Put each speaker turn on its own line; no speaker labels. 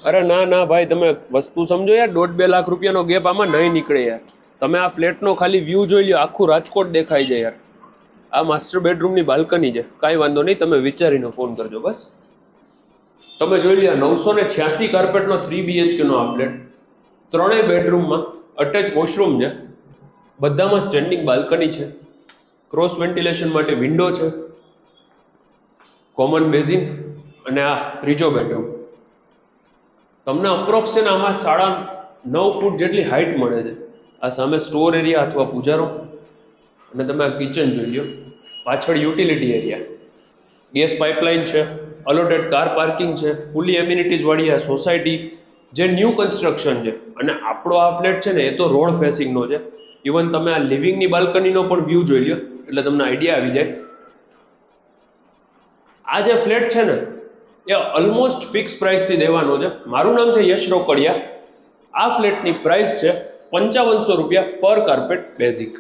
અરે ના ના ભાઈ, તમે વસ્તુ સમજો યાર. 1.5-2 લાખ રૂપિયાનો ગેપ આમાં નહીં નીકળે યાર. તમે આ ફ્લેટનો ખાલી વ્યૂ જોઈ લો, આખું રાજકોટ દેખાઈ જાય યાર. આ માસ્ટર બેડરૂમની બાલ્કની છે. કાંઈ વાંધો નહીં, તમે વિચારીને ફોન કરજો બસ. તમે જોઈ લો 986 કાર્પેટનો 3 BHK નો આ ફ્લેટ. 3 બેડરૂમમાં અટેચ વોશરૂમ છે, બધામાં સ્ટેન્ડિંગ બાલ્કની છે, ક્રોસ વેન્ટિલેશન માટે વિન્ડો છે, કોમન બેઝિન, અને આ ત્રીજો બેડરૂમ. તમને અપ્રોક્સ છે ને આમાં 9.5 ફૂટ જેટલી હાઇટ મળે છે. આ સામે સ્ટોર એરિયા અથવા પૂજારો, અને તમે આ કિચન જોઈ લો. પાછળ યુટિલિટી એરિયા, ગેસ પાઇપલાઇન છે, અલોટેડ કાર પાર્કિંગ છે, ફૂલી એમ્યુનિટીઝ વાળી આ સોસાયટી જે ન્યૂ કન્સ્ટ્રક્શન છે. અને આપણો આ ફ્લેટ છે ને એ તો રોડ ફેસિંગનો છે. ઇવન તમે આ લિવિંગની બાલ્કનીનો પણ વ્યૂ જોઈ લો એટલે તમને આઈડિયા આવી જાય. આ જે ફ્લેટ છે ને એ ઓલમોસ્ટ ફિક્સ પ્રાઇસથી દેવાનો છે. મારું નામ છે યશ રોકડિયા. આ ફ્લેટની પ્રાઇસ છે 5500 રૂપિયા પર કાર્પેટ બેઝિક.